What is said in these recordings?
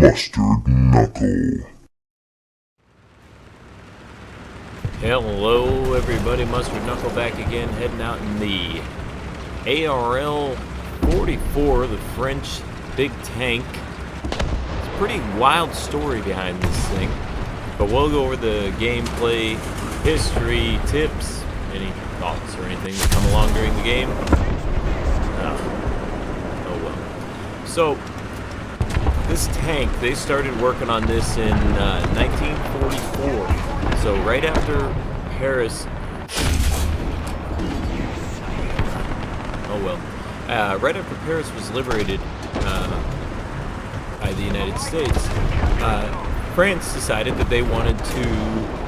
Mustard Knuckle. Hello everybody, Mustard Knuckle back again, heading out in the ARL 44, the French big tank. It's a pretty wild story behind this thing, but we'll go over the gameplay, history, tips, any thoughts or anything that come along during the game. Oh well. So, this tank, they started working on this in 1944. So right after Paris, right after Paris was liberated by the United States, France decided that they wanted to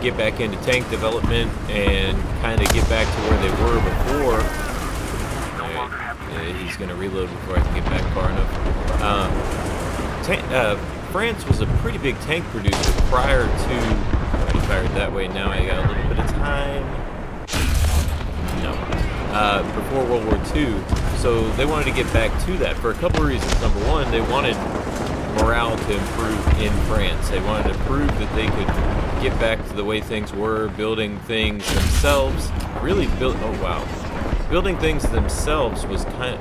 get back into tank development and kind of get back to where they were before. He's going to reload before I can get back far enough. France was a pretty big tank producer prior to... Fired that way. Now I got a little bit of time. No. Before World War II. So they wanted to get back to that for a couple of reasons. Number one, they wanted morale to improve in France. They wanted to prove that they could get back to the way things were, building things themselves. Building things themselves was kind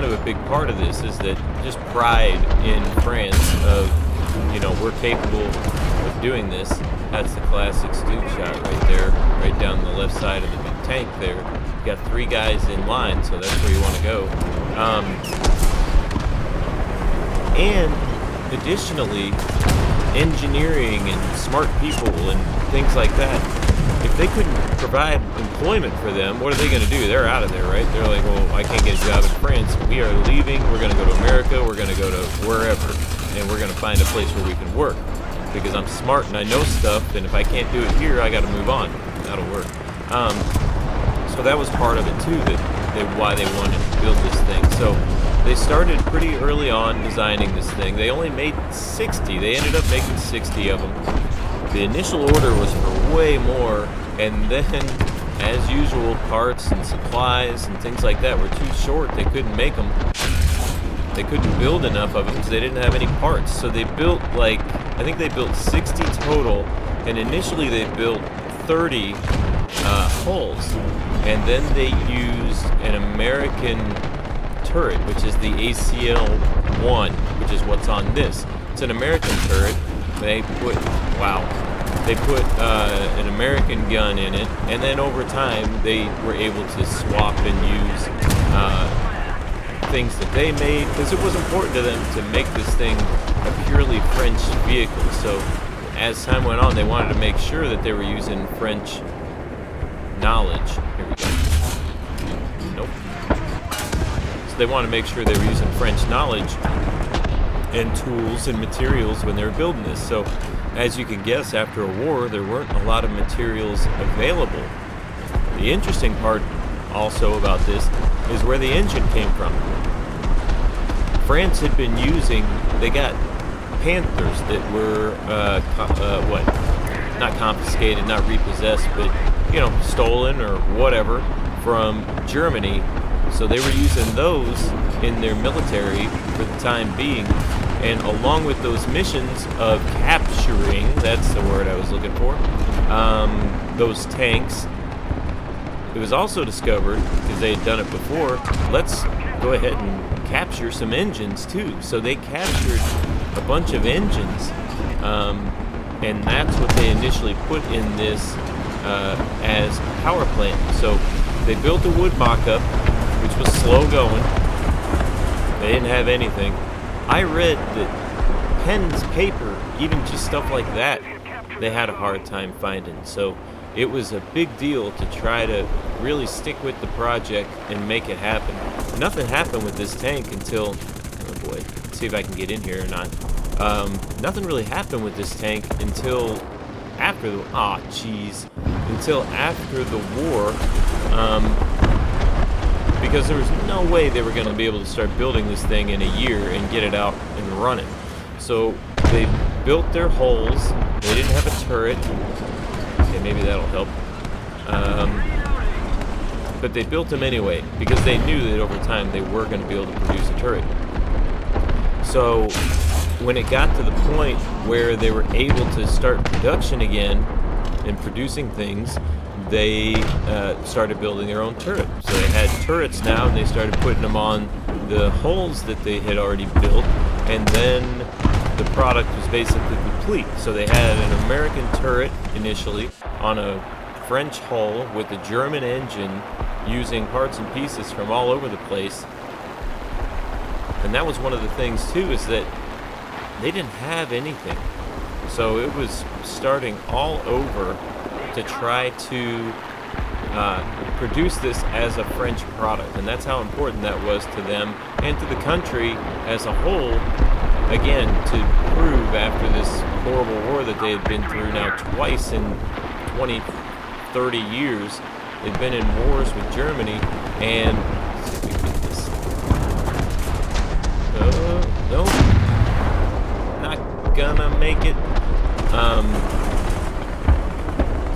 of a big part of this, is that just pride in France of, you know, we're capable of doing this. That's the classic Stoop shot right there, right down the left side of the big tank there. You got 3 guys in line, so that's where you want to go. And additionally, engineering and smart people and things like that, if they couldn't provide employment for them, what are they going to do? They're out of there, right? They're like, well, I can't get a job in France. We are leaving. We're going to go to America. We're going to go to wherever. And we're going to find a place where we can work. Because I'm smart and I know stuff, and if I can't do it here, I got to move on. That'll work. So that was part of it too, why they wanted to build this thing. So they started pretty early on designing this thing. They only made 60. They ended up making 60 of them. The initial order was for way more, and then, as usual, parts and supplies and things like that were too short. They couldn't make them. They couldn't build enough of them because they didn't have any parts. So they built, I think they built 60 total, and initially they built 30 hulls. And then they used an American turret, which is the ACL-1, which is what's on this. It's an American turret. They put an American gun in it, and then over time they were able to swap and use things that they made, because it was important to them to make this thing a purely French vehicle. So as time went on, they wanted to make sure that they were using French knowledge. Here we go. Nope. So they wanted to make sure they were using French knowledge and tools and materials when they were building this. So as you can guess, after a war, there weren't a lot of materials available. The interesting part also about this is where the engine came from. France had been they got Panthers that were, not confiscated, not repossessed, but, you know, stolen or whatever from Germany. So they were using those in their military for the time being. And along with those missions of capturing, that's the word I was looking for, those tanks, it was also discovered, because they had done it before, let's go ahead and capture some engines too. So they captured a bunch of engines, and that's what they initially put in this as power plant. So they built a wood mock-up, which was slow going. They didn't have anything. I read that pens, paper, even just stuff like that, they had a hard time finding. So it was a big deal to try to really stick with the project and make it happen. Nothing happened with this tank until, oh boy, let's see if I can get in here or not. Nothing really happened with this tank until after the, until after the war, because there was no way they were going to be able to start building this thing in a year and get it out and running. So they built their hulls. They didn't have a turret. Okay, maybe that'll help. But they built them anyway because they knew that over time they were going to be able to produce a turret. So when it got to the point where they were able to start production again and producing things, they started building their own turret. So they had turrets now, and they started putting them on the hulls that they had already built, and then the product was basically complete. So they had an American turret initially on a French hull with a German engine, using parts and pieces from all over the place. And that was one of the things too, is that they didn't have anything. So it was starting all over to try to produce this as a French product. And that's how important that was to them and to the country as a whole. Again, to prove after this horrible war that they had been through now twice in 20, 30 years, they've been in wars with Germany, and let's see if we can get this. No, not gonna make it.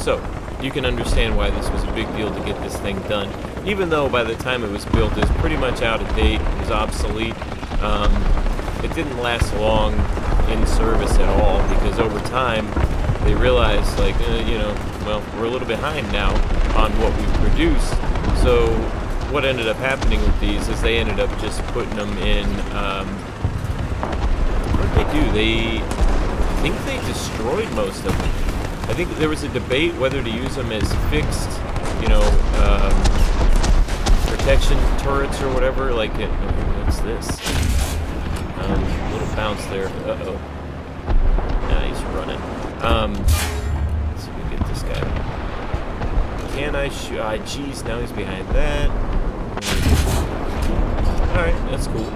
So you can understand why this was a big deal to get this thing done, even though by the time it was built, it was pretty much out of date. It was obsolete. It didn't last long in service at all, because over time they realized, like, well, we're a little behind now on what we produce. So what ended up happening with these is they ended up just putting them in, what did they do? I think they destroyed most of them. I think there was a debate whether to use them as fixed, protection turrets or whatever. Like, what's this? Little bounce there. Uh-oh. Nah, he's running. Let's see if we can get this guy. Can I shoot? Geez, now he's behind that. Alright, that's cool.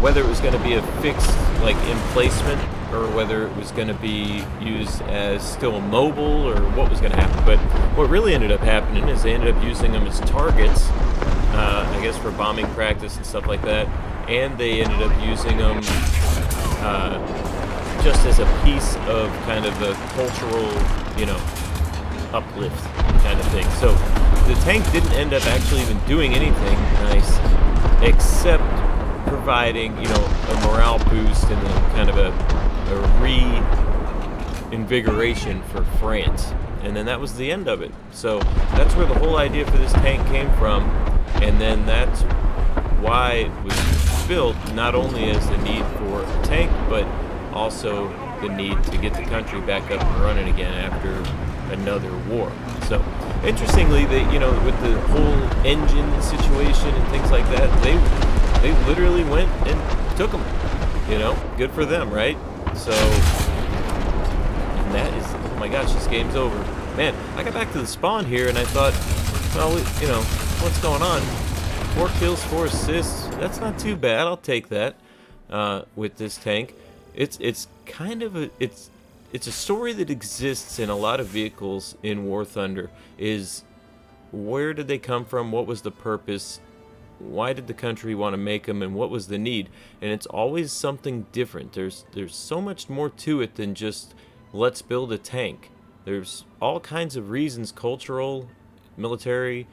Whether it was going to be a fixed, like, emplacement, or whether it was going to be used as still mobile, or what was going to happen. But what really ended up happening is they ended up using them as targets, I guess for bombing practice and stuff like that, and they ended up using them just as a piece of kind of the cultural, uplift kind of thing. So the tank didn't end up actually even doing anything nice, except providing, a morale boost and a kind of a reinvigoration for France. And then that was the end of it. So that's where the whole idea for this tank came from. And then that's why it was built, not only as the need for a tank, but also the need to get the country back up and running again after another war. So interestingly, they, with the whole engine situation and things like that, they literally went and took them. Good for them, right? So, and that is, oh my gosh, this game's over. Man, I got back to the spawn here and I thought, well, what's going on? 4 kills, 4 assists. That's not too bad. I'll take that with this tank. It's kind of it's a story that exists in a lot of vehicles in War Thunder. Is where did they come from? What was the purpose? Why did the country want to make them, and what was the need? And it's always something different. There's so much more to it than just let's build a tank. There's all kinds of reasons, cultural, military,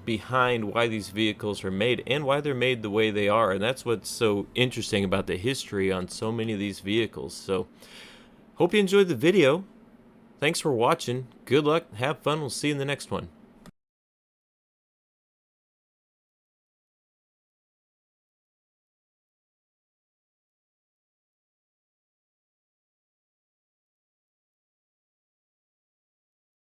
behind why these vehicles are made and why they're made the way they are. And that's what's so interesting about the history on so many of these vehicles. So hope you enjoyed the video. Thanks for watching. Good luck. Have fun. We'll see you in the next one.